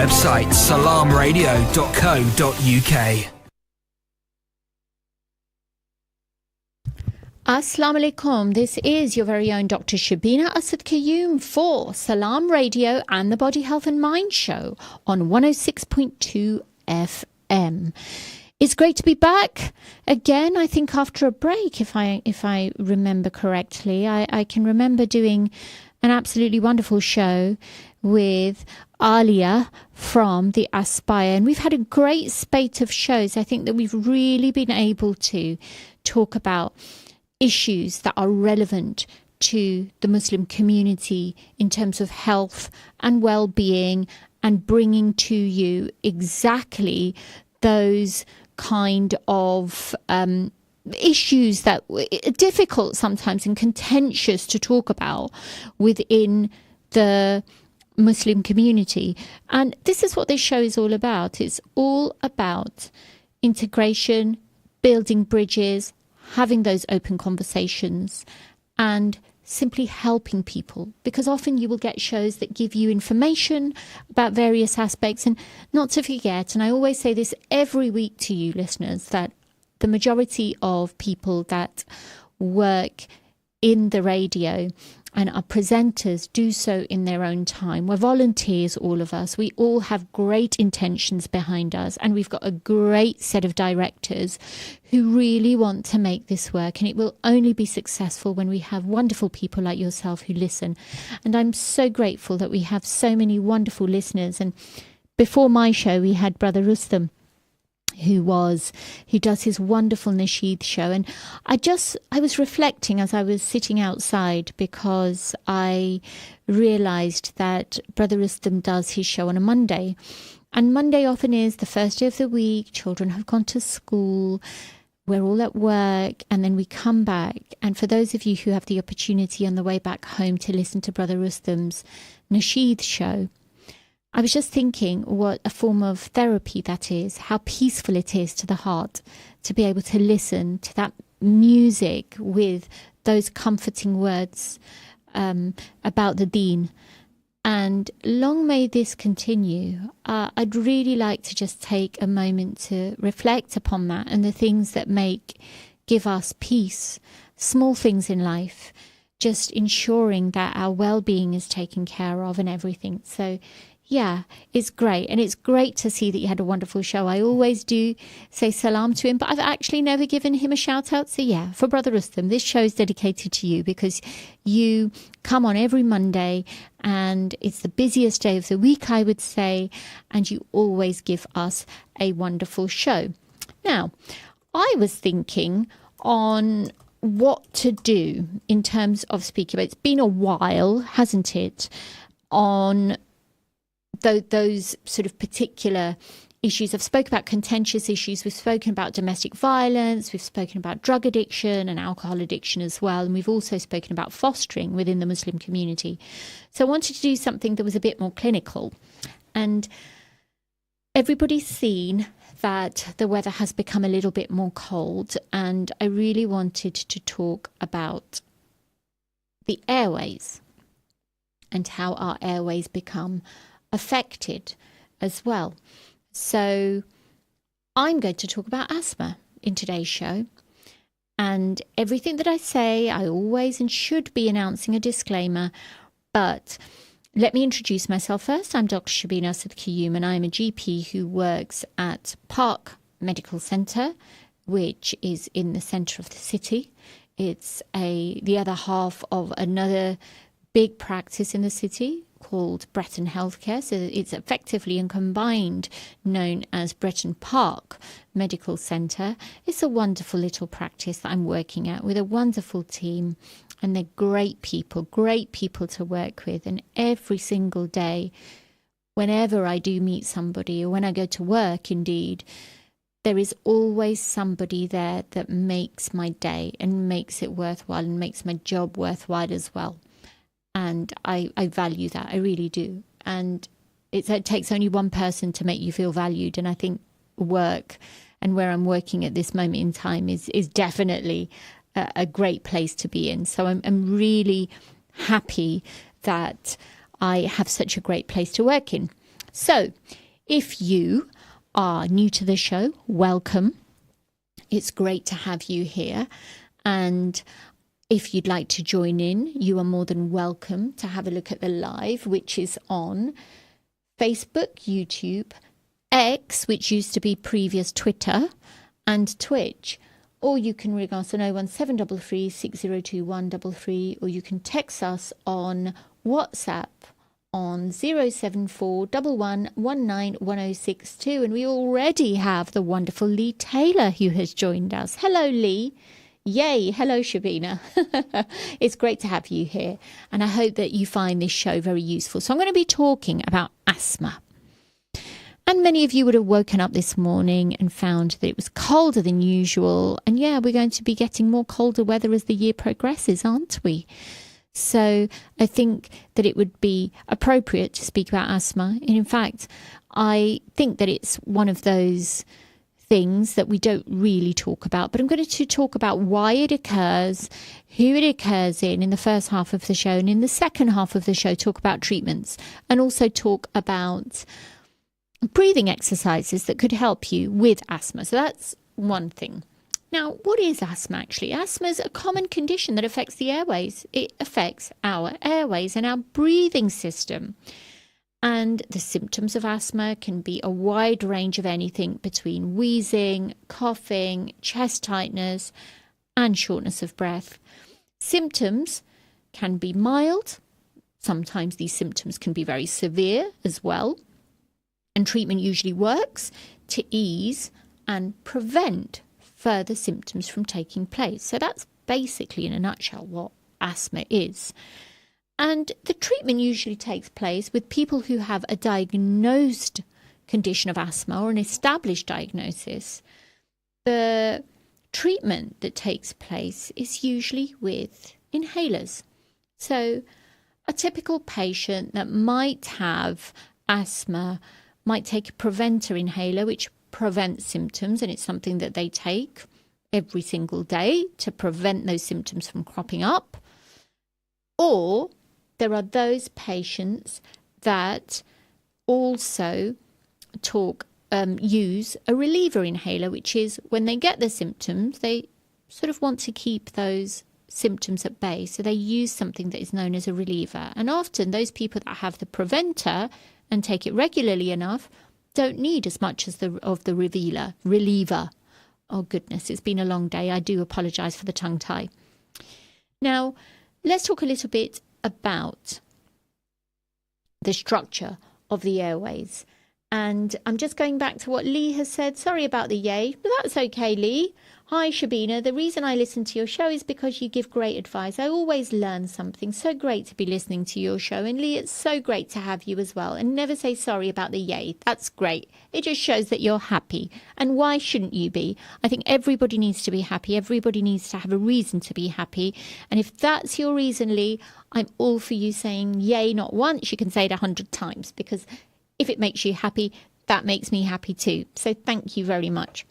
website salamradio.co.uk. Assalamu alaikum. This is your very own Dr Shabina Asad Qayyum for Salam Radio and the Body Health and Mind Show on 106.2 FM. It's great to be back again. I think after a break, if I remember correctly, I can remember doing an absolutely wonderful show with Alia from the Aspire, and we've had a great spate of shows. I think that we've really been able to talk about issues that are relevant to the Muslim community in terms of health and well-being, and bringing to you exactly those kind of issues that are difficult sometimes and contentious to talk about within the Muslim community. And this is what this show is all about. It's all about integration, building bridges, having those open conversations, and simply helping people, because often you will get shows that give you information about various aspects. And not to forget, and I always say this every week to you listeners, that the majority of people that work in the radio and our presenters do so in their own time. We're volunteers, all of us. We all have great intentions behind us, and we've got a great set of directors who really want to make this work, and it will only be successful when we have wonderful people like yourself who listen. And I'm so grateful that we have so many wonderful listeners. And before my show, we had Brother Rustam, who does his wonderful Nasheed show. And I was reflecting as I was sitting outside, because I realized that Brother Rustam does his show on a Monday, and Monday often is the first day of the week. Children have gone to school, we're all at work, and then we come back. And for those of you who have the opportunity on the way back home to listen to Brother Rustam's Nasheed show, I was just thinking what a form of therapy that is, how peaceful it is to the heart to be able to listen to that music with those comforting words about the deen. And long may this continue. I'd really like to just take a moment to reflect upon that and the things that give us peace, small things in life, just ensuring that our well-being is taken care of and everything. So yeah, it's great. And it's great to see that you had a wonderful show. I always do say salam to him, but I've actually never given him a shout out. So yeah, for Brother Rustam, this show is dedicated to you, because you come on every Monday and it's the busiest day of the week, I would say, and you always give us a wonderful show. Now, I was thinking on what to do in terms of speaking about. It's been a while, hasn't it, on those sort of particular issues. I've spoken about contentious issues. We've spoken about domestic violence. We've spoken about drug addiction and alcohol addiction as well. And we've also spoken about fostering within the Muslim community. So I wanted to do something that was a bit more clinical. And everybody's seen that the weather has become a little bit more cold. And I really wanted to talk about the airways and how our airways become affected as well. So I'm going to talk about asthma in today's show. And everything that I say, I always and should be announcing a disclaimer. But let me introduce myself first. I'm Dr Shabina Asad Qayyum, and I'm a GP who works at Park Medical Centre, which is in the centre of the city. It's the other half of another big practice in the city called Breton Healthcare. So it's effectively and combined known as Breton Park Medical Centre. It's a wonderful little practice that I'm working at with a wonderful team, and they're great people to work with. And every single day, whenever I do meet somebody, or when I go to work indeed, there is always somebody there that makes my day and makes it worthwhile and makes my job worthwhile as well. And I value that. I really do. And it takes only one person to make you feel valued. And I think work and where I'm working at this moment in time is definitely a great place to be in. So I'm really happy that I have such a great place to work in. So, if you are new to the show, welcome. It's great to have you here. And if you'd like to join in, you are more than welcome to have a look at the live, which is on Facebook, YouTube, X, which used to be previous Twitter, and Twitch. Or you can ring us on 01733 602133, or you can text us on WhatsApp on 074 11191062. And we already have the wonderful Lee Taylor who has joined us. Hello, Lee. Yay. Hello, Shabina. It's great to have you here. And I hope that you find this show very useful. So I'm going to be talking about asthma. And many of you would have woken up this morning and found that it was colder than usual. And yeah, we're going to be getting more colder weather as the year progresses, aren't we? So I think that it would be appropriate to speak about asthma. And in fact, I think that it's one of those things that we don't really talk about. But I'm going to talk about why it occurs, who it occurs in the first half of the show. And in the second half of the show, talk about treatments and also talk about breathing exercises that could help you with asthma. So that's one thing. Now, what is asthma actually? Asthma is a common condition that affects the airways. It affects our airways and our breathing system. And the symptoms of asthma can be a wide range of anything between wheezing, coughing, chest tightness, and shortness of breath. Symptoms can be mild. Sometimes these symptoms can be very severe as well. And treatment usually works to ease and prevent further symptoms from taking place. So that's basically, in a nutshell, what asthma is. And the treatment usually takes place with people who have a diagnosed condition of asthma or an established diagnosis. The treatment that takes place is usually with inhalers. So a typical patient that might have asthma might take a preventer inhaler, which prevents symptoms, and it's something that they take every single day to prevent those symptoms from cropping up. Or there are those patients that also use a reliever inhaler, which is when they get the symptoms, they sort of want to keep those symptoms at bay. So they use something that is known as a reliever. And often those people that have the preventer and take it regularly enough don't need as much as the reliever. Oh goodness, it's been a long day. I do apologize for the tongue tie. Now, let's talk a little bit about the structure of the airways. And I'm just going back to what Lee has said. Sorry about the yay, but that's okay, Lee. Hi, Shabina. The reason I listen to your show is because you give great advice. I always learn something. So great to be listening to your show. And Lee, it's so great to have you as well. And never say sorry about the yay. That's great. It just shows that you're happy. And why shouldn't you be? I think everybody needs to be happy. Everybody needs to have a reason to be happy. And if that's your reason, Lee, I'm all for you saying yay not once. You can say it 100 times, because if it makes you happy, that makes me happy too. So thank you very much.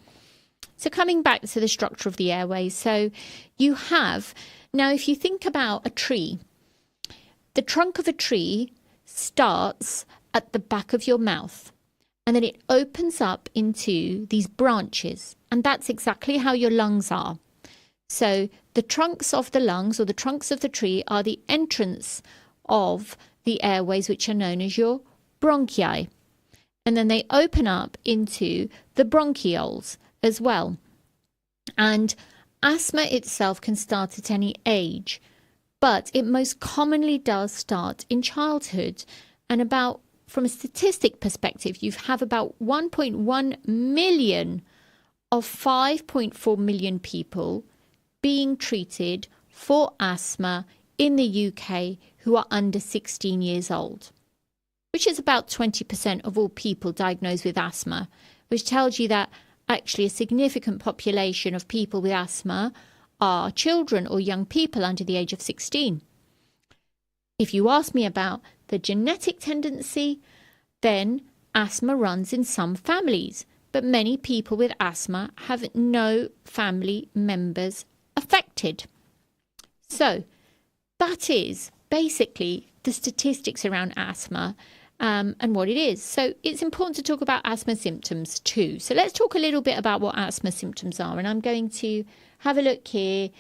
So coming back to the structure of the airways, so you have, now if you think about a tree, the trunk of a tree starts at the back of your mouth and then it opens up into these branches, and that's exactly how your lungs are. So the trunks of the lungs, or the trunks of the tree, are the entrance of the airways, which are known as your bronchi. And then they open up into the bronchioles as well. And asthma itself can start at any age, but it most commonly does start in childhood. And about, from a statistic perspective, you have about 1.1 million of 5.4 million people being treated for asthma in the UK who are under 16 years old, which is about 20% of all people diagnosed with asthma, which tells you that actually a significant population of people with asthma are children or young people under the age of 16. If you ask me about the genetic tendency, then asthma runs in some families, but many people with asthma have no family members affected. So that is basically the statistics around asthma. and what it is. So it's important to talk about asthma symptoms too. So let's talk a little bit about what asthma symptoms are. And I'm going to have a look here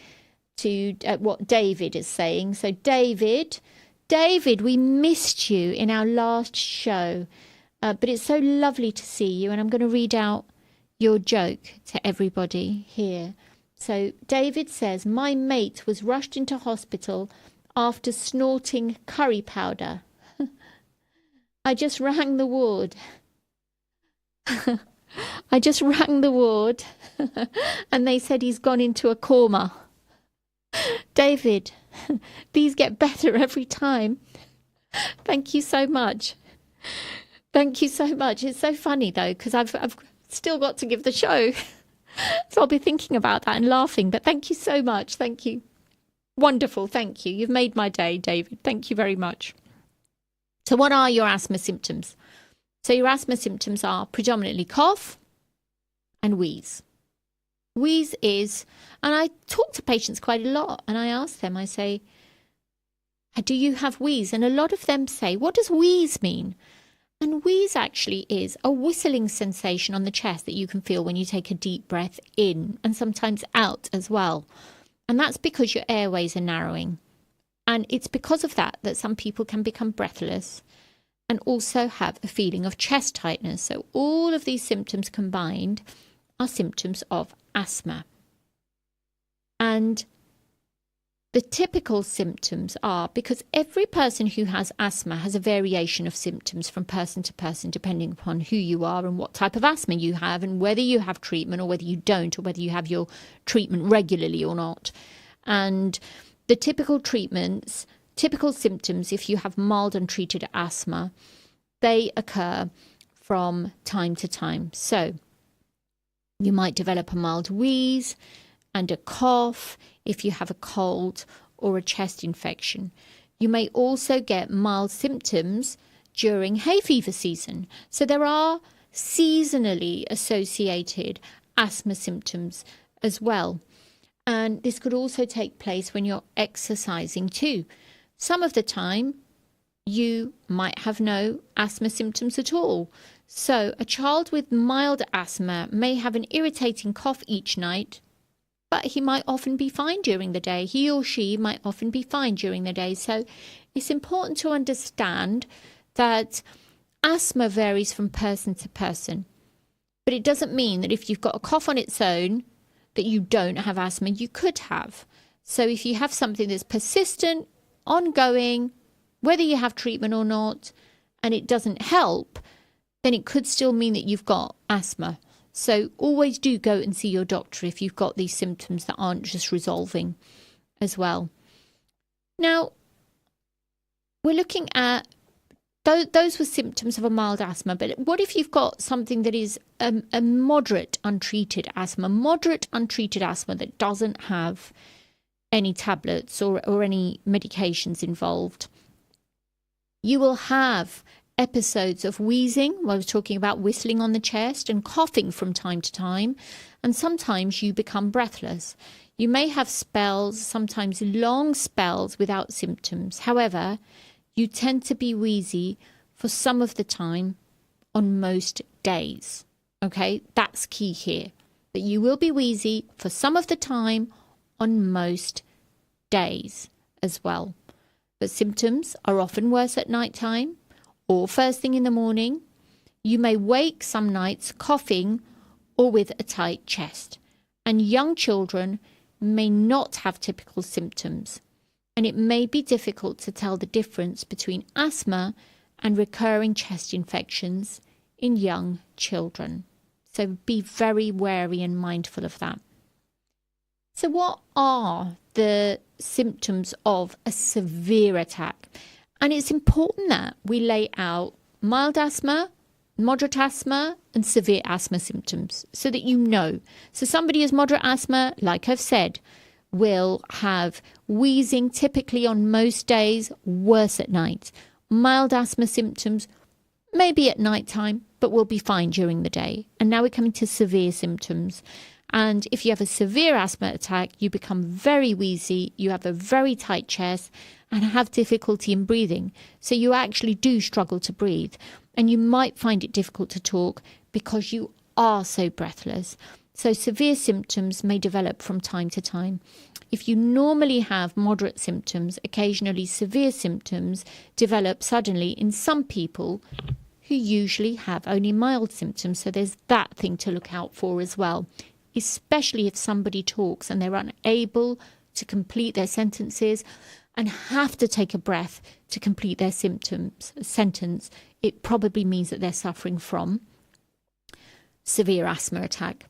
to what David is saying. So David, we missed you in our last show, but it's so lovely to see you. And I'm going to read out your joke to everybody here. So David says, my mate was rushed into hospital after snorting curry powder. I just rang the ward. I just rang the ward and they said he's gone into a coma. David, these get better every time. Thank you so much. Thank you so much. It's so funny though, because I've still got to give the show. So I'll be thinking about that and laughing. But thank you so much. Thank you. Wonderful. Thank you. You've made my day, David. Thank you very much. So what are your asthma symptoms? So your asthma symptoms are predominantly cough and wheeze. Wheeze is, and I talk to patients quite a lot, and I ask them, I say, do you have wheeze? And a lot of them say, what does wheeze mean? And wheeze actually is a whistling sensation on the chest that you can feel when you take a deep breath in and sometimes out as well. And that's because your airways are narrowing. And it's because of that that some people can become breathless and also have a feeling of chest tightness. So all of these symptoms combined are symptoms of asthma. And the typical symptoms are, because every person who has asthma has a variation of symptoms from person to person, depending upon who you are and what type of asthma you have and whether you have treatment or whether you don't, or whether you have your treatment regularly or not. And the typical treatments, typical symptoms, if you have mild untreated asthma, they occur from time to time. So you might develop a mild wheeze and a cough if you have a cold or a chest infection. You may also get mild symptoms during hay fever season. So there are seasonally associated asthma symptoms as well. And this could also take place when you're exercising too. Some of the time, you might have no asthma symptoms at all. So a child with mild asthma may have an irritating cough each night, but he might often be fine during the day. He or she might often be fine during the day. So it's important to understand that asthma varies from person to person. But it doesn't mean that if you've got a cough on its own, that you don't have asthma. You could have. So if you have something that's persistent, ongoing, whether you have treatment or not, and it doesn't help, then it could still mean that you've got asthma. So always do go and see your doctor if you've got these symptoms that aren't just resolving as well. Now, we're looking at those were symptoms of a mild asthma, but what if you've got something that is a moderate untreated asthma that doesn't have any tablets or any medications involved? You will have episodes of wheezing, I was talking about whistling on the chest, and coughing from time to time, and sometimes you become breathless. You may have spells, sometimes long spells without symptoms. However, you tend to be wheezy for some of the time on most days. Okay, that's key here, that you will be wheezy for some of the time on most days as well. But symptoms are often worse at night time or first thing in the morning. You may wake some nights coughing or with a tight chest. And young children may not have typical symptoms. And it may be difficult to tell the difference between asthma and recurring chest infections in young children. So be very wary and mindful of that. So what are the symptoms of a severe attack? And it's important that we lay out mild asthma, moderate asthma, and severe asthma symptoms so that you know. So somebody has moderate asthma, like I've said, will have wheezing typically on most days, worse at night. Mild asthma symptoms, maybe at night time, but will be fine during the day. And now we're coming to severe symptoms. And if you have a severe asthma attack, you become very wheezy, you have a very tight chest and have difficulty in breathing. So you actually do struggle to breathe. And you might find it difficult to talk because you are so breathless. So severe symptoms may develop from time to time. If you normally have moderate symptoms, occasionally severe symptoms develop suddenly in some people who usually have only mild symptoms. So there's that thing to look out for as well, especially if somebody talks and they're unable to complete their sentences and have to take a breath to complete their sentence. It probably means that they're suffering from severe asthma attack.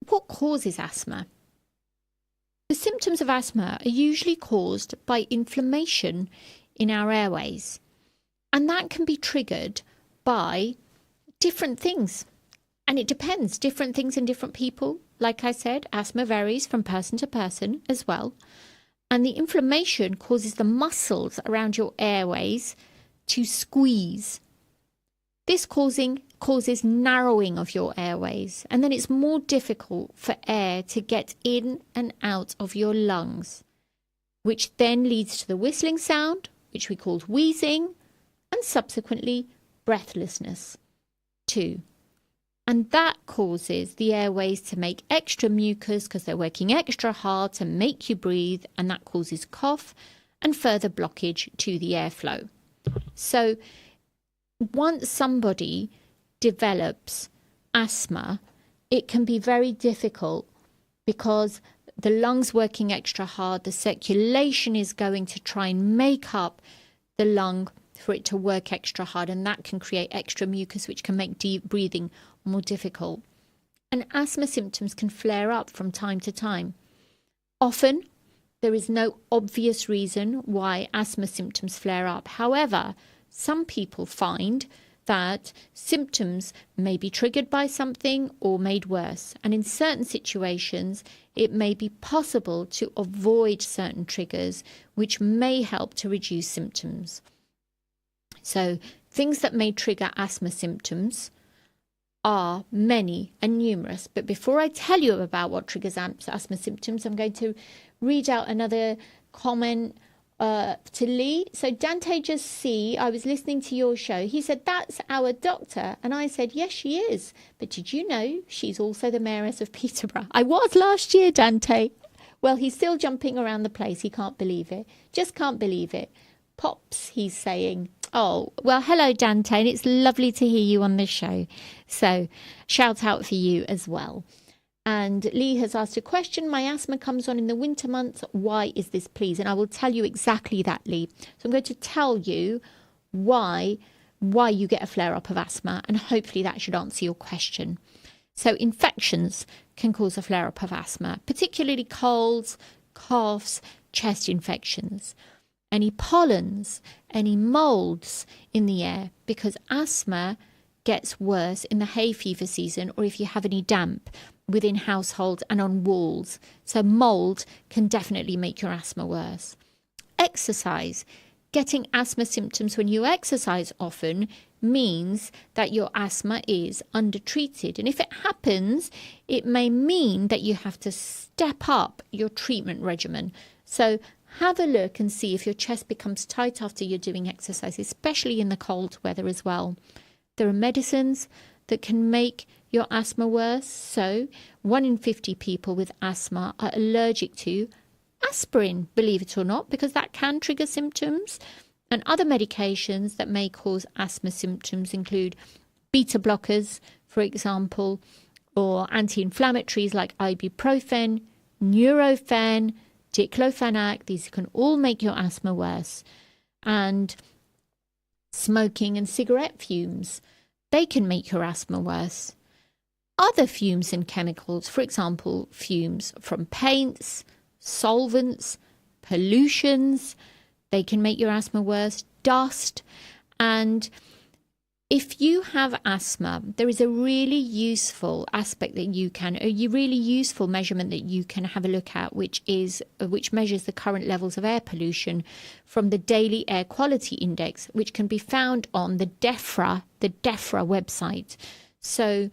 What causes asthma? The symptoms of asthma are usually caused by inflammation in our airways, and that can be triggered by different things. And it depends, different things in different people. Like I said, asthma varies from person to person as well. And the inflammation causes the muscles around your airways to squeeze. This causes narrowing of your airways, and then it's more difficult for air to get in and out of your lungs, which then leads to the whistling sound, which we call wheezing, and subsequently breathlessness too. And that causes the airways to make extra mucus because they're working extra hard to make you breathe, and that causes cough and further blockage to the airflow. So once somebody develops asthma, it can be very difficult because the lungs working extra hard, the circulation is going to try and make up the lung for it to work extra hard, and that can create extra mucus, which can make deep breathing more difficult. And asthma symptoms can flare up from time to time. Often, there is no obvious reason why asthma symptoms flare up. However, some people find that symptoms may be triggered by something or made worse. And in certain situations, it may be possible to avoid certain triggers, which may help to reduce symptoms. So things that may trigger asthma symptoms are many and numerous. But before I tell you about what triggers asthma symptoms, I'm going to read out another comment to Lee. So Dante just see, I was listening to your show. He said, that's our doctor. And I said, yes, she is. But did you know she's also the mayoress of Peterborough? I was last year, Dante. Well, he's still jumping around the place. He can't believe it. Just can't believe it. Pops, he's saying. Oh, well, hello, Dante. And it's lovely to hear you on the show. So shout out for you as well. And Lee has asked a question. My asthma comes on in the winter months. Why is this, please? And I will tell you exactly that, Lee. So I'm going to tell you why you get a flare-up of asthma, and hopefully that should answer your question. So infections can cause a flare-up of asthma, particularly colds, coughs, chest infections, any pollens, any molds in the air, because asthma gets worse in the hay fever season, or if you have any damp within households and on walls. So mold can definitely make your asthma worse. Exercise. Getting asthma symptoms when you exercise often means that your asthma is undertreated. And if it happens, it may mean that you have to step up your treatment regimen. So have a look and see if your chest becomes tight after you're doing exercise, especially in the cold weather as well. There are medicines that can make your asthma worse. So 1 in 50 people with asthma are allergic to aspirin, believe it or not, because that can trigger symptoms. And other medications that may cause asthma symptoms include beta blockers, for example, or anti-inflammatories like ibuprofen, Nurofen, diclofenac. These can all make your asthma worse. And smoking and cigarette fumes, they can make your asthma worse. Other fumes and chemicals, for example, fumes from paints, solvents, pollutions, they can make your asthma worse. Dust. And if you have asthma, there is a really useful aspect that a really useful measurement that you can have a look at, which measures the current levels of air pollution from the Daily Air Quality Index, which can be found on the DEFRA website. So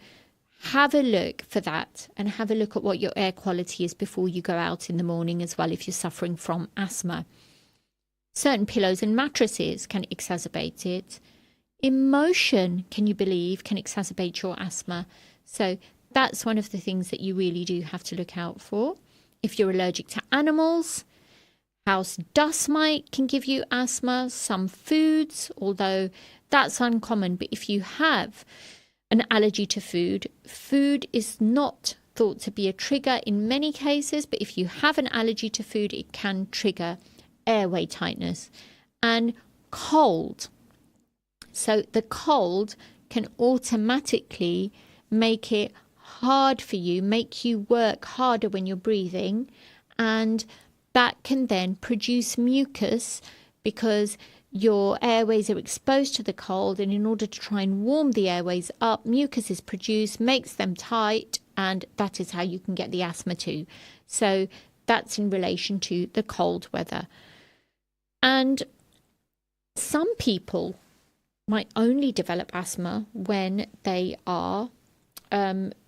have a look for that, and have a look at what your air quality is before you go out in the morning as well if you're suffering from asthma. Certain pillows and mattresses can exacerbate it. Emotion, can you believe, can exacerbate your asthma. So that's one of the things that you really do have to look out for. If you're allergic to animals, house dust mite can give you asthma. Some foods, although that's uncommon, but if you have an allergy to food, food is not thought to be a trigger in many cases, but if you have an allergy to food, it can trigger airway tightness. And cold. So the cold can automatically make it hard for you, make you work harder when you're breathing, and that can then produce mucus because your airways are exposed to the cold, and in order to try and warm the airways up, mucus is produced, makes them tight, and that is how you can get the asthma too. So that's in relation to the cold weather. And some people might only develop asthma when they are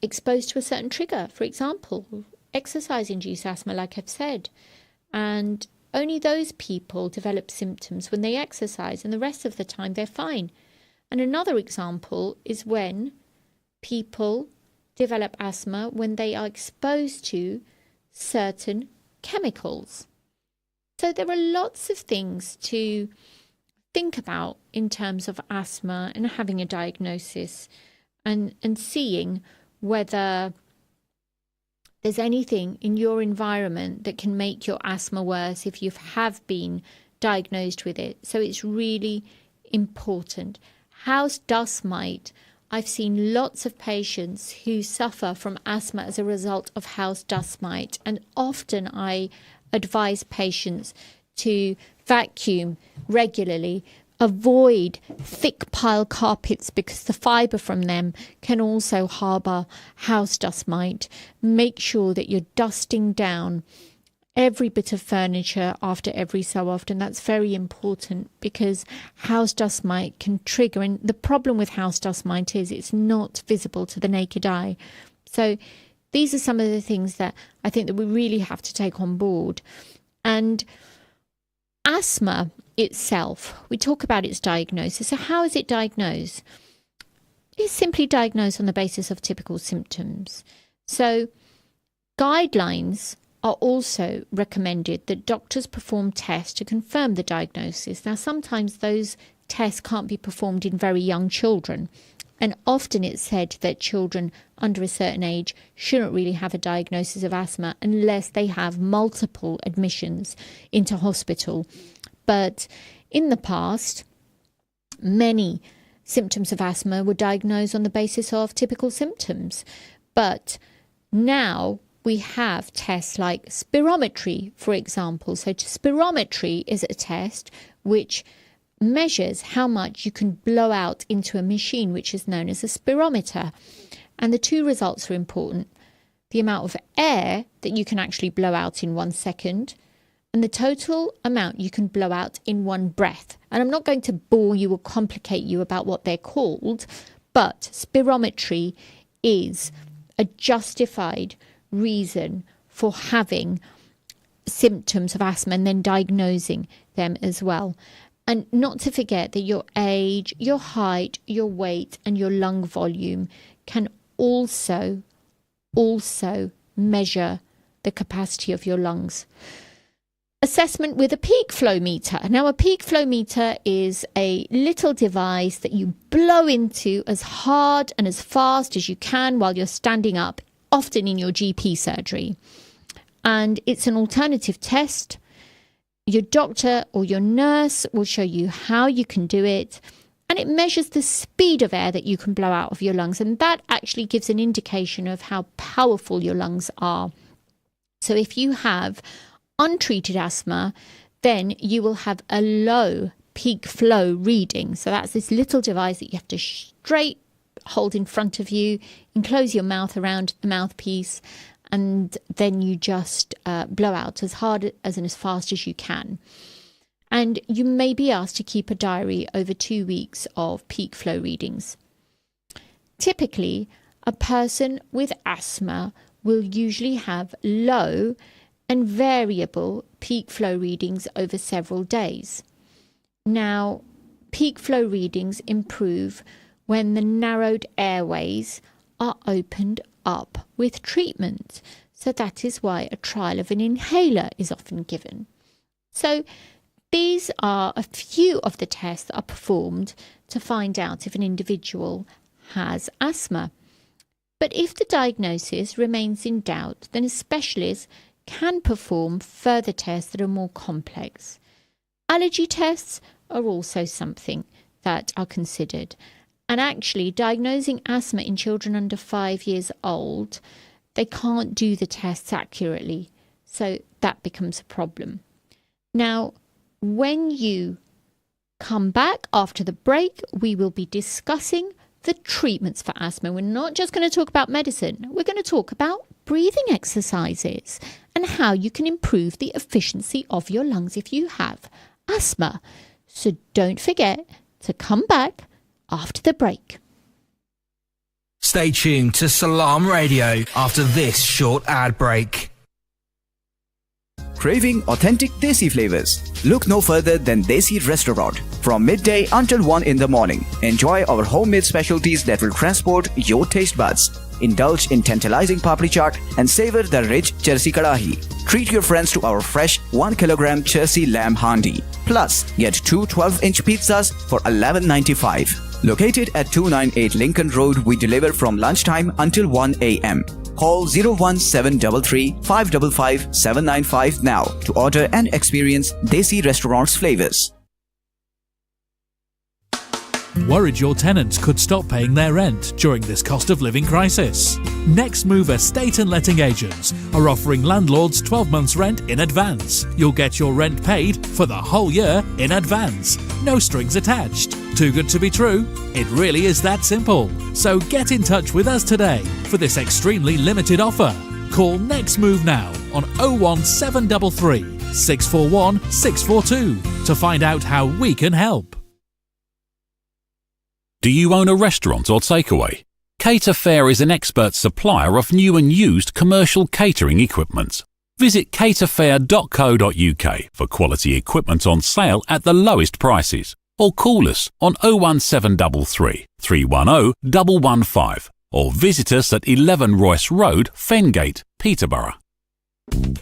exposed to a certain trigger. For example, exercise-induced asthma, like I've said. And only those people develop symptoms when they exercise, and the rest of the time they're fine. And another example is when people develop asthma when they are exposed to certain chemicals. So there are lots of things to think about in terms of asthma and having a diagnosis, and seeing whether there's anything in your environment that can make your asthma worse if you have been diagnosed with it. So it's really important. House dust mite. I've seen lots of patients who suffer from asthma as a result of house dust mite, and often I advise patients to vacuum regularly. Avoid thick pile carpets because the fibre from them can also harbour house dust mite. Make sure that you're dusting down every bit of furniture after every so often. That's very important because house dust mite can trigger. And the problem with house dust mite is it's not visible to the naked eye. So these are some of the things that I think that we really have to take on board. And asthma itself, we talk about its diagnosis. So how is it diagnosed? It's simply diagnosed on the basis of typical symptoms. So guidelines are also recommended that doctors perform tests to confirm the diagnosis. Now, sometimes those tests can't be performed in very young children. And often it's said that children under a certain age shouldn't really have a diagnosis of asthma unless they have multiple admissions into hospital. But in the past, many symptoms of asthma were diagnosed on the basis of typical symptoms. But now we have tests like spirometry, for example. So spirometry is a test which measures how much you can blow out into a machine, which is known as a spirometer. And the two results are important. The amount of air that you can actually blow out in 1 second, and the total amount you can blow out in one breath. And I'm not going to bore you or complicate you about what they're called, but spirometry is a justified reason for having symptoms of asthma and then diagnosing them as well. And not to forget that your age, your height, your weight, and your lung volume can also measure the capacity of your lungs. Assessment with a peak flow meter. Now, a peak flow meter is a little device that you blow into as hard and as fast as you can while you're standing up, often in your GP surgery. And it's an alternative test. Your doctor or your nurse will show you how you can do it, and it measures the speed of air that you can blow out of your lungs, and that actually gives an indication of how powerful your lungs are. So if you have untreated asthma, then you will have a low peak flow reading. So that's this little device that you have to straight hold in front of you, enclose your mouth around the mouthpiece, and then you just blow out as hard as and as fast as you can. And you may be asked to keep a diary over 2 weeks of peak flow readings. Typically, a person with asthma will usually have low and variable peak flow readings over several days. Now, peak flow readings improve when the narrowed airways are opened up with treatment. So that is why a trial of an inhaler is often given. So these are a few of the tests that are performed to find out if an individual has asthma. But if the diagnosis remains in doubt, then a specialist can perform further tests that are more complex. Allergy tests are also something that are considered. And actually, diagnosing asthma in children under 5 years old, they can't do the tests accurately. So that becomes a problem. Now, when you come back after the break, we will be discussing the treatments for asthma. We're not just going to talk about medicine. We're going to talk about breathing exercises and how you can improve the efficiency of your lungs if you have asthma. So don't forget to come back after the break. Stay tuned to Salam Radio after this short ad break. Craving authentic Desi flavors? Look no further than Desi Restaurant. From midday until 1 in the morning, enjoy our homemade specialties that will transport your taste buds. Indulge in tantalizing papri chaat and savor the rich Chersi Kadahi. Treat your friends to our fresh 1 kilogram Chersi lamb handi. Plus, get 2 12-inch pizzas for $11.95. Located at 298 Lincoln Road, we deliver from lunchtime until 1 a.m. Call 01733 555 795 now to order and experience Desi Restaurant's flavors. Worried your tenants could stop paying their rent during this cost of living crisis? Next Move Estate and Letting Agents are offering landlords 12 months rent in advance. You'll get your rent paid for the whole year in advance. No strings attached. Too good to be true? It really is that simple. So get in touch with us today for this extremely limited offer. Call Next Move now on 01733 641 642 to find out how we can help. Do you own a restaurant or takeaway? Cater Fair is an expert supplier of new and used commercial catering equipment. Visit caterfair.co.uk for quality equipment on sale at the lowest prices, or call us on 01733 310 115 or visit us at 11 Royce Road, Fengate, Peterborough.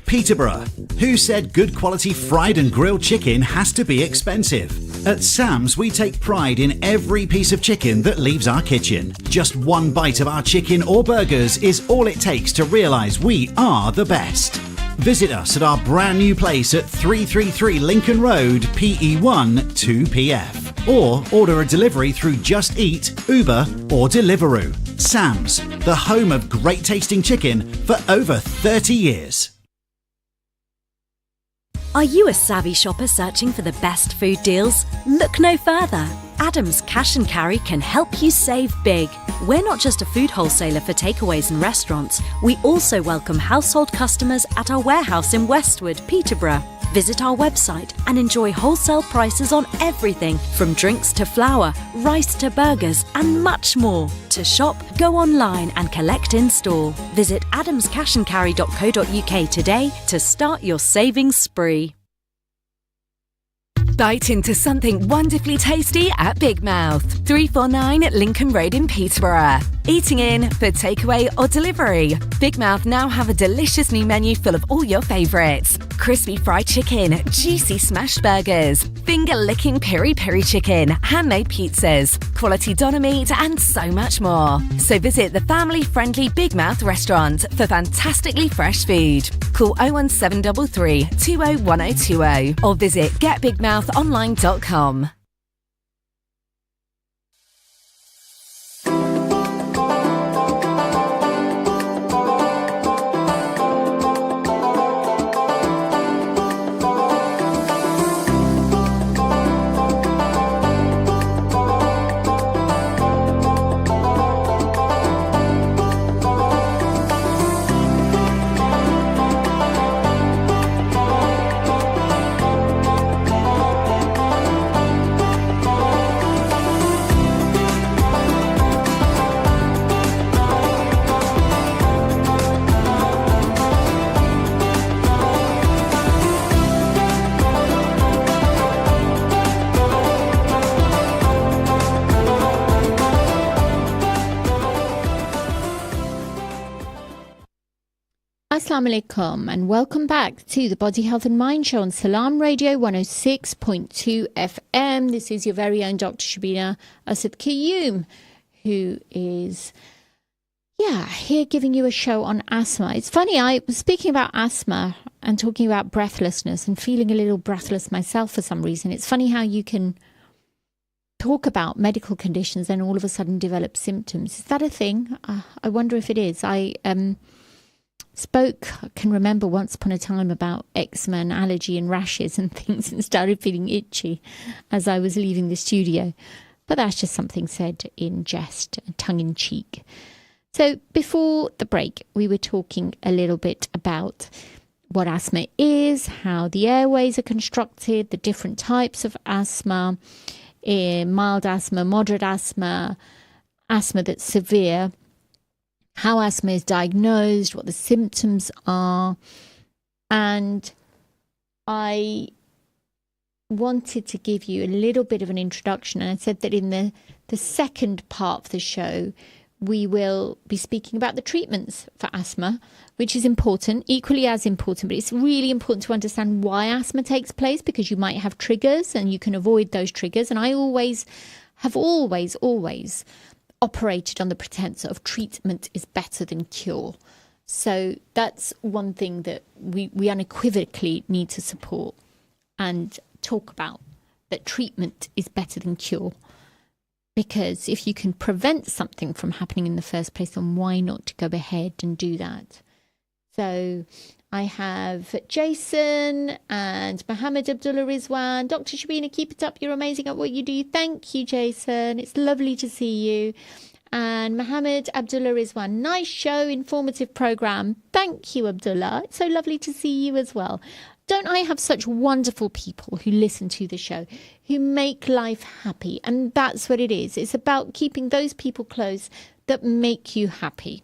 Peterborough. Who said good quality fried and grilled chicken has to be expensive? At Sam's, we take pride in every piece of chicken that leaves our kitchen. Just one bite of our chicken or burgers is all it takes to realise we are the best. Visit us at our brand new place at 333 Lincoln Road, PE1 2PF. Or order a delivery through Just Eat, Uber or Deliveroo. Sam's, the home of great tasting chicken for over 30 years. Are you a savvy shopper searching for the best food deals? Look no further. Adams Cash and Carry can help you save big. We're not just a food wholesaler for takeaways and restaurants. We also welcome household customers at our warehouse in Westwood, Peterborough. Visit our website and enjoy wholesale prices on everything from drinks to flour, rice to burgers and much more. To shop, go online and collect in store. Visit adamscashandcarry.co.uk today to start your savings spree. Bite into something wonderfully tasty at Big Mouth, 349 Lincoln Road in Peterborough. Eating in for takeaway or delivery, Big Mouth now have a delicious new menu full of all your favourites. Crispy fried chicken, juicy smashed burgers, finger-licking peri-peri chicken, handmade pizzas, quality doner meat and so much more. So visit the family-friendly Big Mouth restaurant for fantastically fresh food. Call 01733 201020 or visit getbigmouthonline.com. Assalamu alaikum and welcome back to the Body Health and Mind Show on Salam Radio 106.2 FM. This is your very own Dr Shabina Asad Qayyum, who is here giving you a show on asthma. It's funny, I was speaking about asthma and talking about breathlessness and feeling a little breathless myself for some reason. It's funny how you can talk about medical conditions and all of a sudden develop symptoms. Is that a thing? I wonder if it is. I can remember once upon a time about eczema and allergy and rashes and things, and started feeling itchy as I was leaving the studio. But that's just something said in jest, tongue in cheek. So before the break, we were talking a little bit about what asthma is, how the airways are constructed, the different types of asthma, mild asthma, moderate asthma, asthma that's severe, how asthma is diagnosed, what the symptoms are. And I wanted to give you a little bit of an introduction. And I said that in the second part of the show, we will be speaking about the treatments for asthma, which is important, equally as important, but it's really important to understand why asthma takes place, because you might have triggers and you can avoid those triggers. And I have always operated on the pretense of treatment is better than cure. So that's one thing that we unequivocally need to support and talk about, that treatment is better than cure. Because if you can prevent something from happening in the first place, then why not go ahead and do that? So I have Jason and Mohammed Abdullah Rizwan. Dr. Shabina, keep it up. You're amazing at what you do. Thank you, Jason. It's lovely to see you. And Mohammed Abdullah Rizwan, nice show, informative program. Thank you, Abdullah. It's so lovely to see you as well. Don't I have such wonderful people who listen to the show, who make life happy? And that's what it is. It's about keeping those people close that make you happy.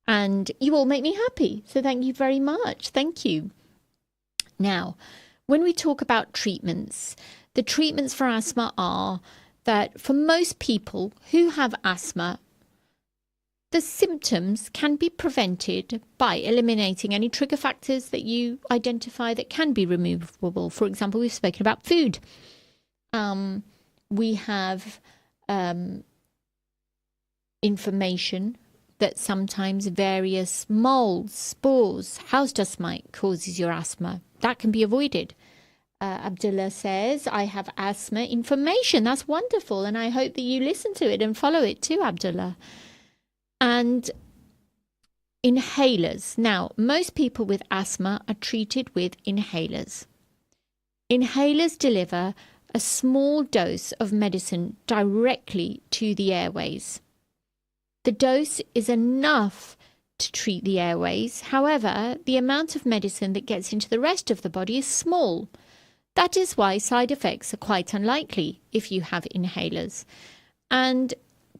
And you all make me happy. So thank you very much. Thank you. Now, when we talk about treatments, the treatments for asthma are that for most people who have asthma, the symptoms can be prevented by eliminating any trigger factors that you identify that can be removable. For example, we've spoken about food. We have information that sometimes various molds, spores, house dust mite causes your asthma. That can be avoided. Abdullah says, I have asthma information. That's wonderful. And I hope that you listen to it and follow it too, Abdullah. And inhalers. Now, most people with asthma are treated with inhalers. Inhalers deliver a small dose of medicine directly to the airways. The dose is enough to treat the airways. However, the amount of medicine that gets into the rest of the body is small. That is why side effects are quite unlikely if you have inhalers. And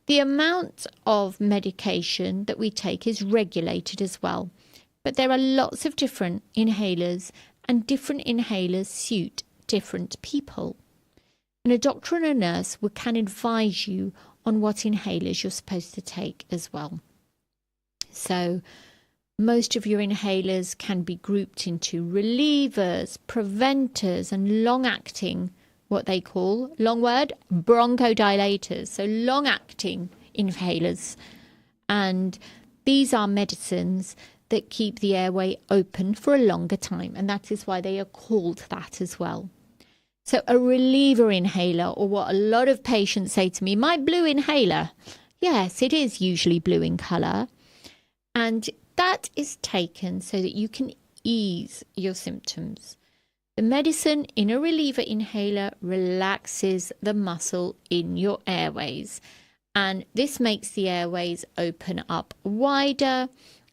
the amount of medication that we take is regulated as well. But there are lots of different inhalers, and different inhalers suit different people. And a doctor and a nurse can advise you on what inhalers you're supposed to take as well. So most of your inhalers can be grouped into relievers, preventers, and long-acting, what they call, long word, bronchodilators, so long-acting inhalers. And these are medicines that keep the airway open for a longer time, and that is why they are called that as well. So a reliever inhaler, or what a lot of patients say to me, my blue inhaler. Yes, it is usually blue in colour. And that is taken so that you can ease your symptoms. The medicine in a reliever inhaler relaxes the muscle in your airways. And this makes the airways open up wider,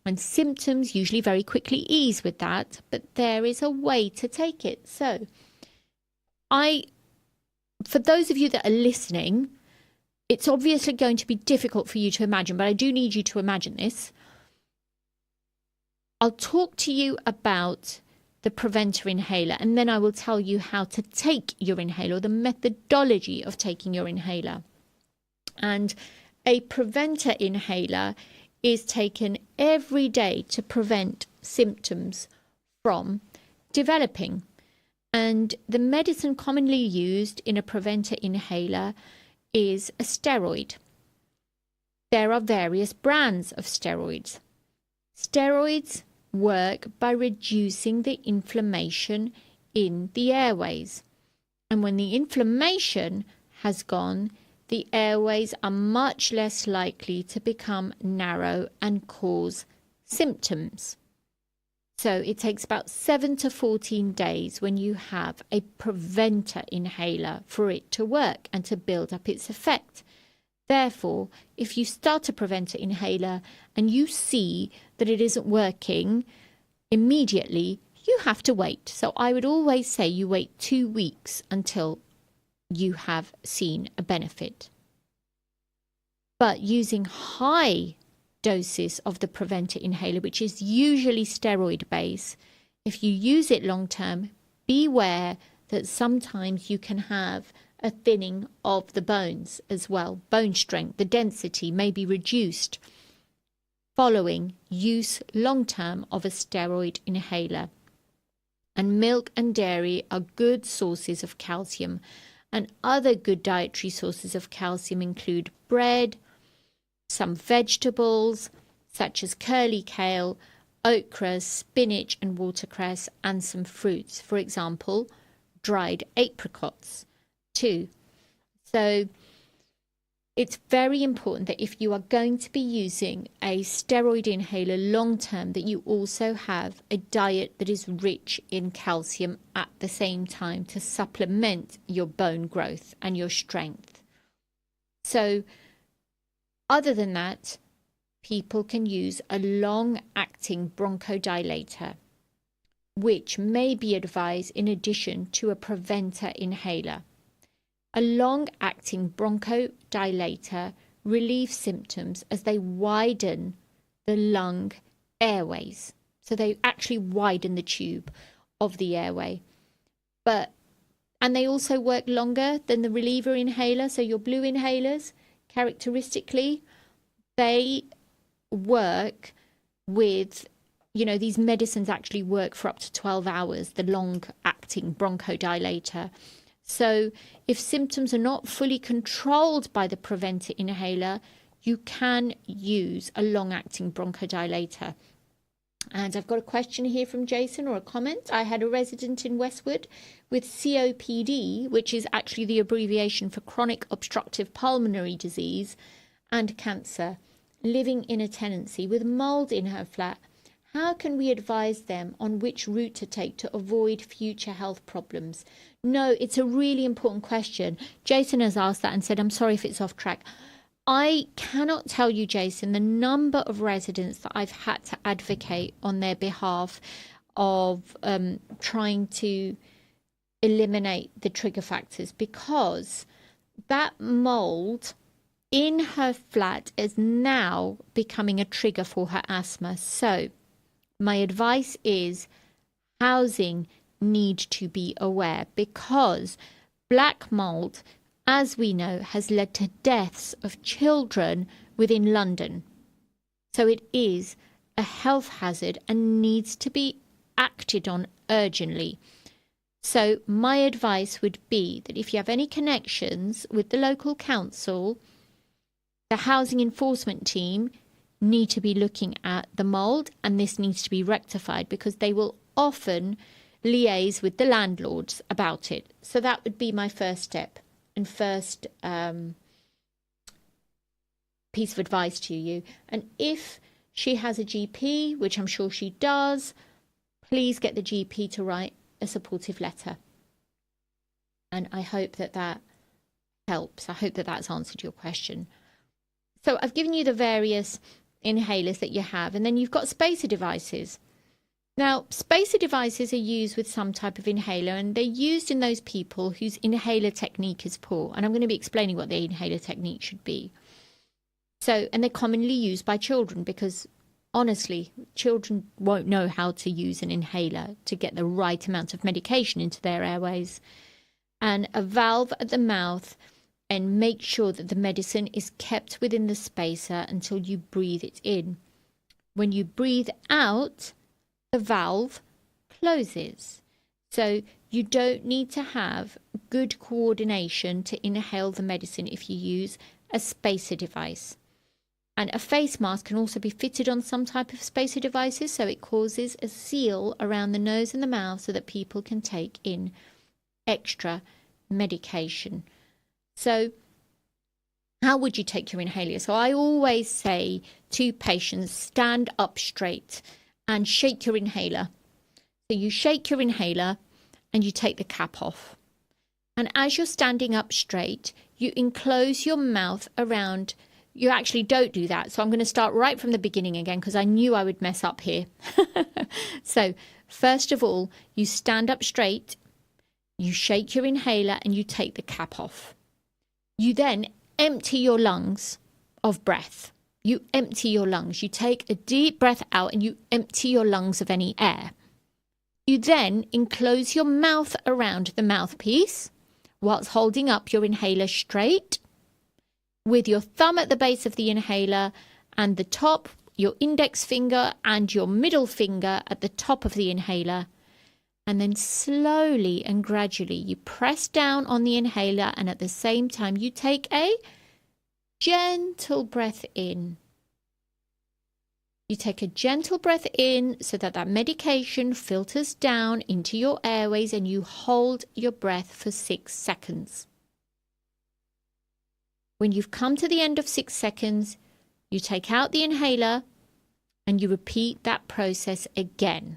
and symptoms usually very quickly ease with that. But there is a way to take it. So for those of you that are listening, it's obviously going to be difficult for you to imagine, but I do need you to imagine this. I'll talk to you about the preventer inhaler, and then I will tell you how to take your inhaler, or the methodology of taking your inhaler. And a preventer inhaler is taken every day to prevent symptoms from developing. And the medicine commonly used in a preventer inhaler is a steroid. There are various brands of steroids. Steroids work by reducing the inflammation in the airways. And when the inflammation has gone, the airways are much less likely to become narrow and cause symptoms. So it takes about 7 to 14 days when you have a preventer inhaler for it to work and to build up its effect. Therefore, if you start a preventer inhaler and you see that it isn't working immediately, you have to wait. So I would always say you wait 2 weeks until you have seen a benefit. But using high doses of the preventer inhaler, which is usually steroid based, if you use it long term, beware that sometimes you can have a thinning of the bones as well. Bone strength, the density may be reduced following use long term of a steroid inhaler. And milk and dairy are good sources of calcium, and other good dietary sources of calcium include bread, some vegetables such as curly kale, okra, spinach and watercress, and some fruits, for example, dried apricots too. So it's very important that if you are going to be using a steroid inhaler long term, that you also have a diet that is rich in calcium at the same time to supplement your bone growth and your strength. So other than that, people can use a long-acting bronchodilator, which may be advised in addition to a preventer inhaler. A long-acting bronchodilator relieves symptoms as they widen the lung airways. So they actually widen the tube of the airway. And they also work longer than the reliever inhaler. So your blue inhalers, characteristically, they work with, these medicines actually work for up to 12 hours, the long-acting bronchodilator. So if symptoms are not fully controlled by the preventer inhaler, you can use a long-acting bronchodilator. And I've got a question here from Jason, or a comment. I had a resident in Westwood with COPD, which is actually the abbreviation for chronic obstructive pulmonary disease, and cancer, living in a tenancy with mold in her flat. How can we advise them on which route to take to avoid future health problems? No, it's a really important question. Jason has asked that and said, I'm sorry if it's off track. I cannot tell you, Jason, the number of residents that I've had to advocate on their behalf of trying to eliminate the trigger factors, because that mold in her flat is now becoming a trigger for her asthma. So my advice is housing need to be aware, because black mold, as we know, has led to deaths of children within London. So it is a health hazard and needs to be acted on urgently. So my advice would be that if you have any connections with the local council, the housing enforcement team need to be looking at the mold, and this needs to be rectified, because they will often liaise with the landlords about it. So that would be my first step and first piece of advice to you. And if she has a GP, which I'm sure she does, please get the GP to write a supportive letter. And I hope that that helps. I hope that that's answered your question. So I've given you the various inhalers that you have, and then you've got spacer devices. Now, spacer devices are used with some type of inhaler, and they're used in those people whose inhaler technique is poor. And I'm going to be explaining what the inhaler technique should be. So, and they're commonly used by children, because honestly, children won't know how to use an inhaler to get the right amount of medication into their airways. And a valve at the mouth and make sure that the medicine is kept within the spacer until you breathe it in. When you breathe out, the valve closes. So you don't need to have good coordination to inhale the medicine if you use a spacer device. And a face mask can also be fitted on some type of spacer devices, so it causes a seal around the nose and the mouth so that people can take in extra medication. So how would you take your inhaler? So I always say to patients, stand up straight and shake your inhaler. So you shake your inhaler and you take the cap off. And as you're standing up straight, you enclose your mouth around. You actually don't do that. So I'm going to start right from the beginning again because I knew I would mess up here. So first of all, you stand up straight, you shake your inhaler and you take the cap off. You then empty your lungs of breath. You empty your lungs. You take a deep breath out and you empty your lungs of any air. You then enclose your mouth around the mouthpiece whilst holding up your inhaler straight, with your thumb at the base of the inhaler and the top, your index finger and your middle finger at the top of the inhaler. And then slowly and gradually you press down on the inhaler, and at the same time you take a gentle breath in. You take a gentle breath in so that that medication filters down into your airways, and you hold your breath for 6 seconds. When you've come to the end of 6 seconds, you take out the inhaler and you repeat that process again.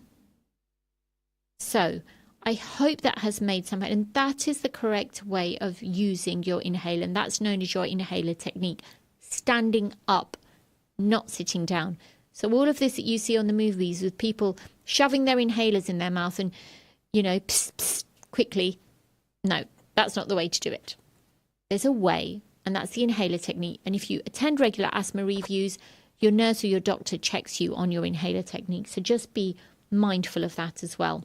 So I hope that has made some, and that is the correct way of using your inhaler, and that's known as your inhaler technique, standing up, not sitting down. So all of this that you see on the movies with people shoving their inhalers in their mouth and, psst, psst, quickly, no, that's not the way to do it. There's a way, and that's the inhaler technique. And if you attend regular asthma reviews, your nurse or your doctor checks you on your inhaler technique. So just be mindful of that as well.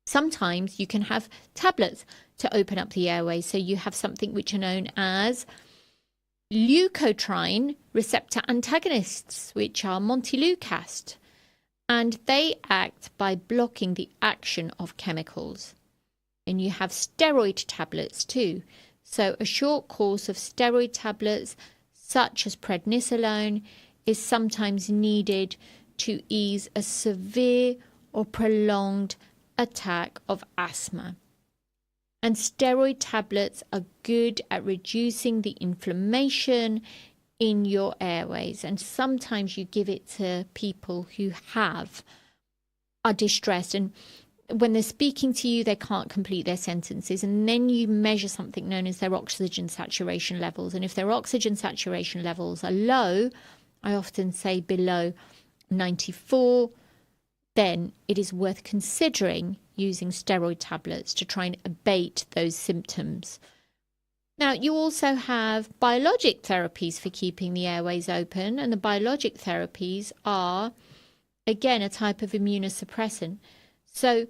Sometimes you can have tablets to open up the airways. So you have something which are known as leukotriene receptor antagonists, which are montelukast, and they act by blocking the action of chemicals. And you have steroid tablets too. So a short course of steroid tablets, such as prednisolone, is sometimes needed to ease a severe or prolonged attack of asthma. And steroid tablets are good at reducing the inflammation in your airways. And sometimes you give it to people who are distressed, and when they're speaking to you, they can't complete their sentences. And then you measure something known as their oxygen saturation levels. And if their oxygen saturation levels are low, I often say below 94, then it is worth considering using steroid tablets to try and abate those symptoms. Now, you also have biologic therapies for keeping the airways open. And the biologic therapies are, again, a type of immunosuppressant. So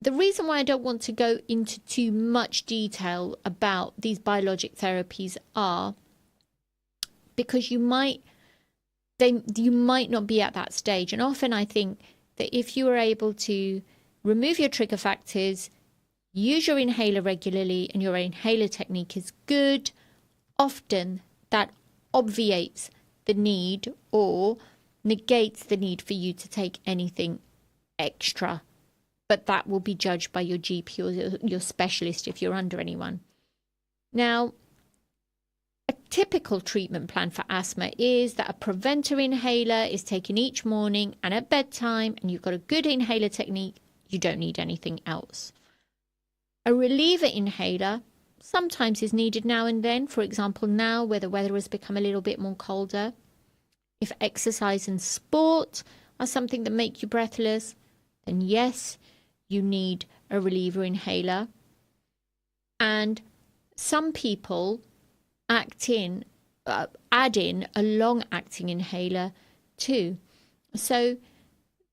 the reason why I don't want to go into too much detail about these biologic therapies are because you might not be at that stage. And often I think that if you are able to remove your trigger factors, use your inhaler regularly, and your inhaler technique is good, often that obviates the need or negates the need for you to take anything extra. But that will be judged by your GP or your specialist if you're under anyone. Now, a typical treatment plan for asthma is that a preventer inhaler is taken each morning and at bedtime, and you've got a good inhaler technique, you don't need anything else. A reliever inhaler sometimes is needed now and then. For example, now where the weather has become a little bit more colder, if exercise and sport are something that make you breathless, then yes, you need a reliever inhaler. And some people add in a long-acting inhaler too. So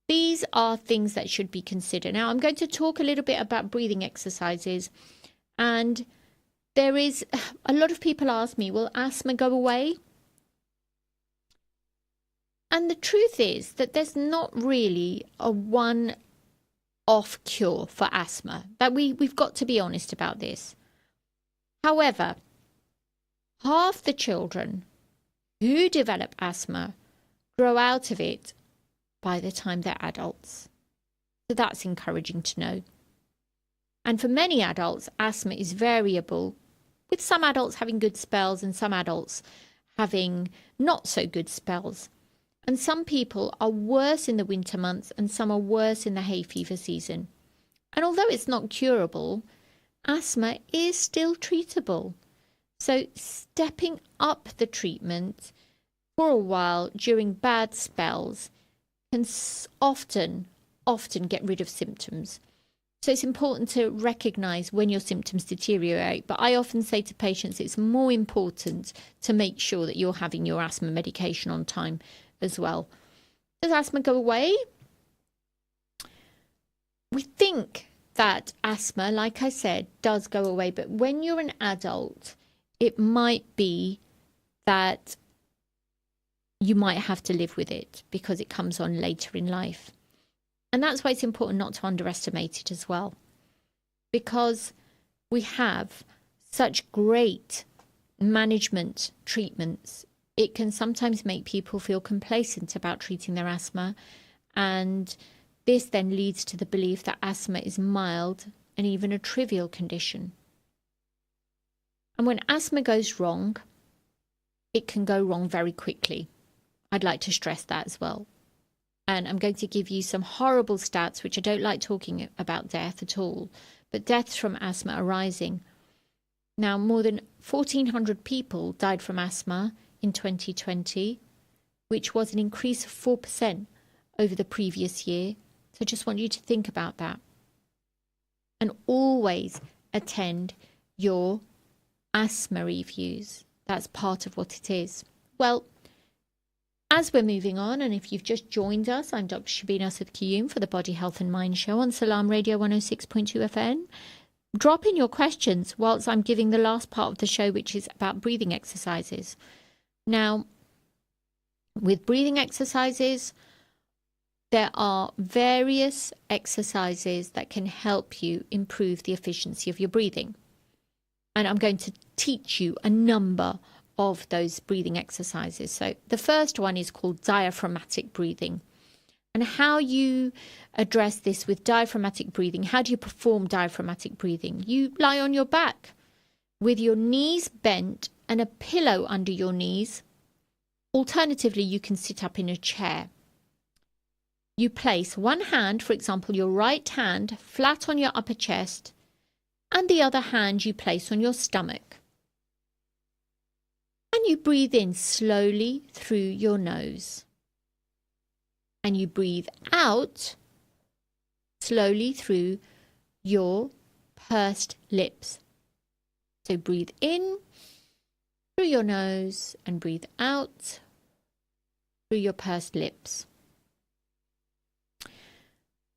these are things that should be considered. Now, I'm going to talk a little bit about breathing exercises. And there is a lot of people ask me, will asthma go away? And the truth is that there's not really a one-off cure for asthma. That we've got to be honest about this. However, half the children who develop asthma grow out of it by the time they're adults. So that's encouraging to know. And for many adults, asthma is variable, with some adults having good spells and some adults having not so good spells. And some people are worse in the winter months and some are worse in the hay fever season. And although it's not curable, asthma is still treatable. So stepping up the treatment for a while during bad spells can often get rid of symptoms. So it's important to recognise when your symptoms deteriorate. But I often say to patients it's more important to make sure that you're having your asthma medication on time as well. Does asthma go away? We think that asthma, like I said, does go away. But when you're an adult, it might be that you might have to live with it because it comes on later in life. And that's why it's important not to underestimate it as well. Because we have such great management treatments, it can sometimes make people feel complacent about treating their asthma. And this then leads to the belief that asthma is mild and even a trivial condition. And when asthma goes wrong, it can go wrong very quickly. I'd like to stress that as well. And I'm going to give you some horrible stats, which I don't like talking about death at all, but deaths from asthma are rising. Now, more than 1,400 people died from asthma in 2020, which was an increase of 4% over the previous year. So I just want you to think about that. And always attend your asthma reviews. That's part of what it is. Well, as we're moving on, and if you've just joined us, I'm Dr Shabina Asad Qayyum for the Body Health and Mind Show on Salam Radio 106.2 FM. Drop in your questions whilst I'm giving the last part of the show, which is about breathing exercises. Now, with breathing exercises, there are various exercises that can help you improve the efficiency of your breathing. And I'm going to teach you a number of those breathing exercises. So the first one is called diaphragmatic breathing. And how you address this with diaphragmatic breathing, how do you perform diaphragmatic breathing? You lie on your back with your knees bent and a pillow under your knees. Alternatively, you can sit up in a chair. You place one hand, for example, your right hand, flat on your upper chest, and the other hand you place on your stomach. And you breathe in slowly through your nose. And you breathe out slowly through your pursed lips. So breathe in through your nose and breathe out through your pursed lips.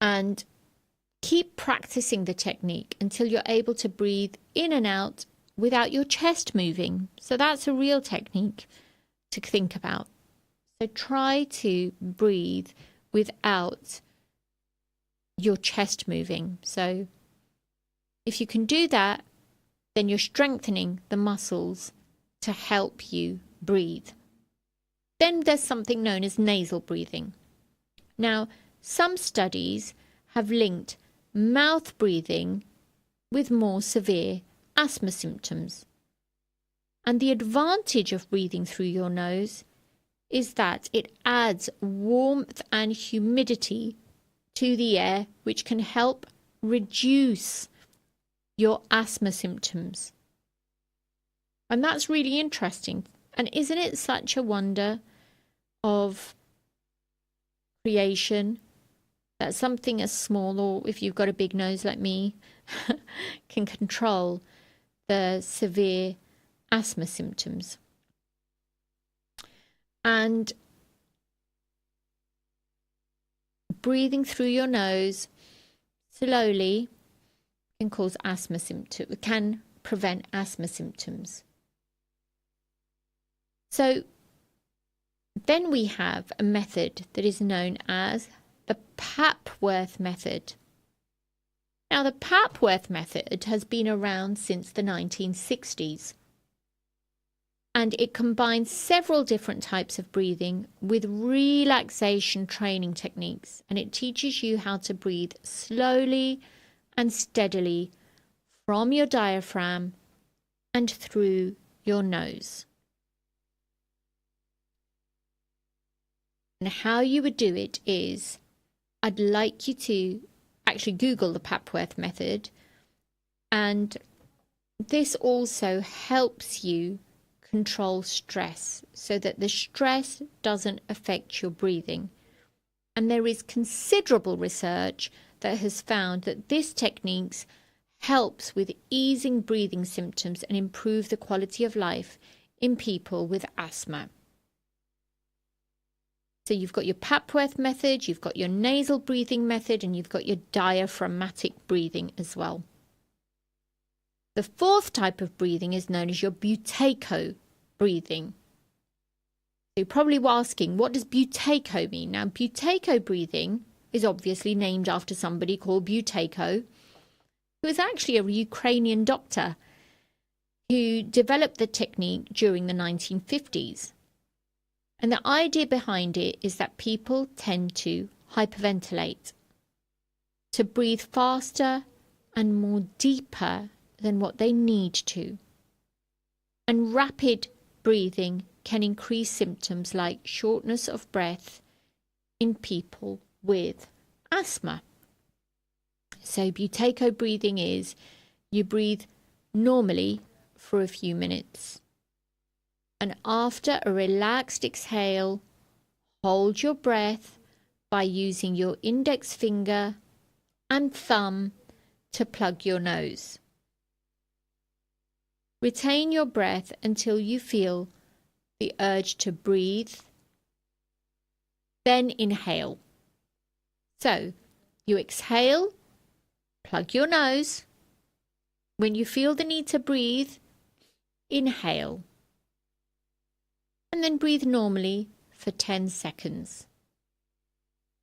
And keep practicing the technique until you're able to breathe in and out without your chest moving. So that's a real technique to think about. So try to breathe without your chest moving. So if you can do that, then you're strengthening the muscles to help you breathe. Then there's something known as nasal breathing. Now, some studies have linked mouth breathing with more severe asthma symptoms. And the advantage of breathing through your nose is that it adds warmth and humidity to the air, which can help reduce your asthma symptoms. And that's really interesting. And isn't it such a wonder of creation that something as small, or if you've got a big nose like me, can control the severe asthma symptoms. And breathing through your nose slowly can cause asthma symptoms, can prevent asthma symptoms. So then we have a method that is known as the Papworth method. Now, the Papworth method has been around since the 1960s, and it combines several different types of breathing with relaxation training techniques, and it teaches you how to breathe slowly and steadily from your diaphragm and through your nose. And how you would do it is, I'd like you to actually Google the Papworth method, and this also helps you control stress so that the stress doesn't affect your breathing. And there is considerable research that has found that this technique helps with easing breathing symptoms and improve the quality of life in people with asthma. So you've got your Papworth method, you've got your nasal breathing method, and you've got your diaphragmatic breathing as well. The fourth type of breathing is known as your Buteyko breathing. So you're probably asking, what does Buteyko mean? Now, Buteyko breathing is obviously named after somebody called Buteyko, who is actually a Ukrainian doctor who developed the technique during the 1950s. And the idea behind it is that people tend to hyperventilate, to breathe faster and more deeper than what they need to. And rapid breathing can increase symptoms like shortness of breath in people with asthma. So Buteyko breathing is you breathe normally for a few minutes. And after a relaxed exhale, hold your breath by using your index finger and thumb to plug your nose. Retain your breath until you feel the urge to breathe, then inhale. So, you exhale, plug your nose. When you feel the need to breathe, inhale. And then breathe normally for 10 seconds.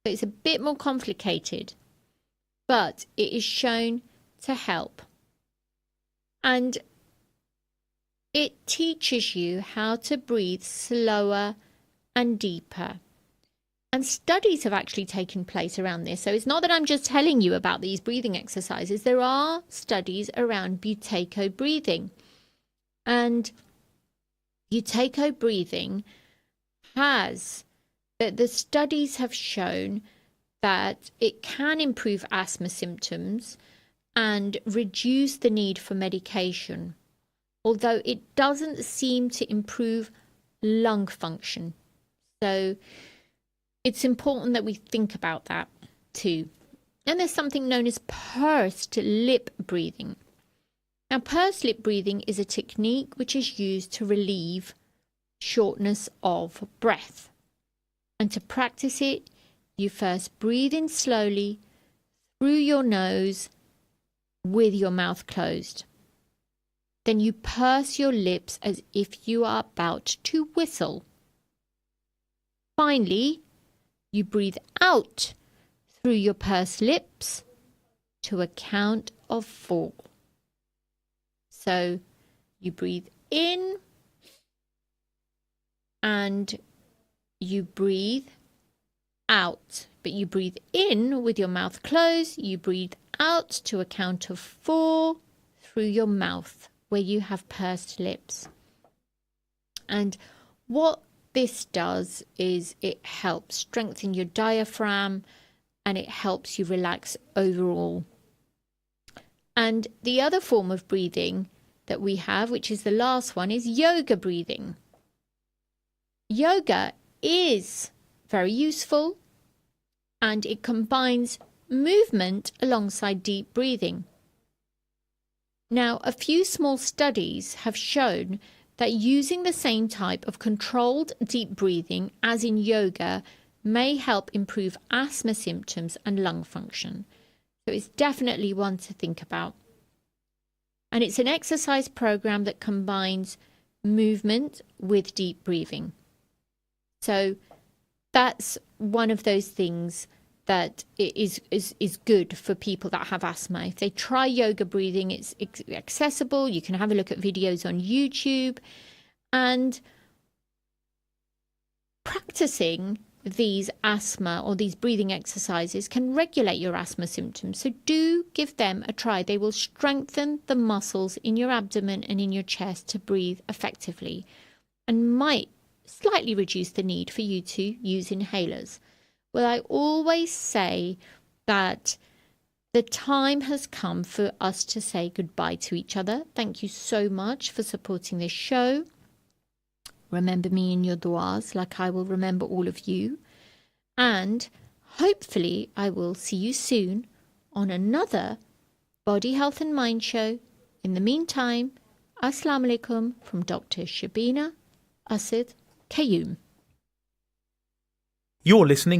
So it's a bit more complicated, but it is shown to help. And it teaches you how to breathe slower and deeper. And studies have actually taken place around this. So it's not that I'm just telling you about these breathing exercises. There are studies around Buteyko breathing. And Buteyko breathing the studies have shown that it can improve asthma symptoms and reduce the need for medication, although it doesn't seem to improve lung function. So it's important that we think about that too. And there's something known as pursed lip breathing. Now, pursed lip breathing is a technique which is used to relieve shortness of breath. And to practice it, you first breathe in slowly through your nose with your mouth closed. Then you purse your lips as if you are about to whistle. Finally, you breathe out through your pursed lips to a count of 4. So you breathe in and you breathe out. But you breathe in with your mouth closed. You breathe out to a count of 4 through your mouth where you have pursed lips. And what this does is it helps strengthen your diaphragm and it helps you relax overall. And the other form of breathing that we have, which is the last one, is yoga breathing. Yoga is very useful and it combines movement alongside deep breathing. Now, a few small studies have shown that using the same type of controlled deep breathing as in yoga may help improve asthma symptoms and lung function. So it's definitely one to think about. And it's an exercise program that combines movement with deep breathing. So that's one of those things that is good for people that have asthma. If they try yoga breathing, it's accessible. You can have a look at videos on YouTube, and practicing these asthma or these breathing exercises can regulate your asthma symptoms. So do give them a try. They will strengthen the muscles in your abdomen and in your chest to breathe effectively, and might slightly reduce the need for you to use inhalers. Well, I always say that the time has come for us to say goodbye to each other. Thank you so much for supporting this show. Remember me in your du'as, like I will remember all of you. And hopefully I will see you soon on another Body Health and Mind show. In the meantime, Assalamu alaikum from Dr. Shabina Asad Qayyum. You're listening to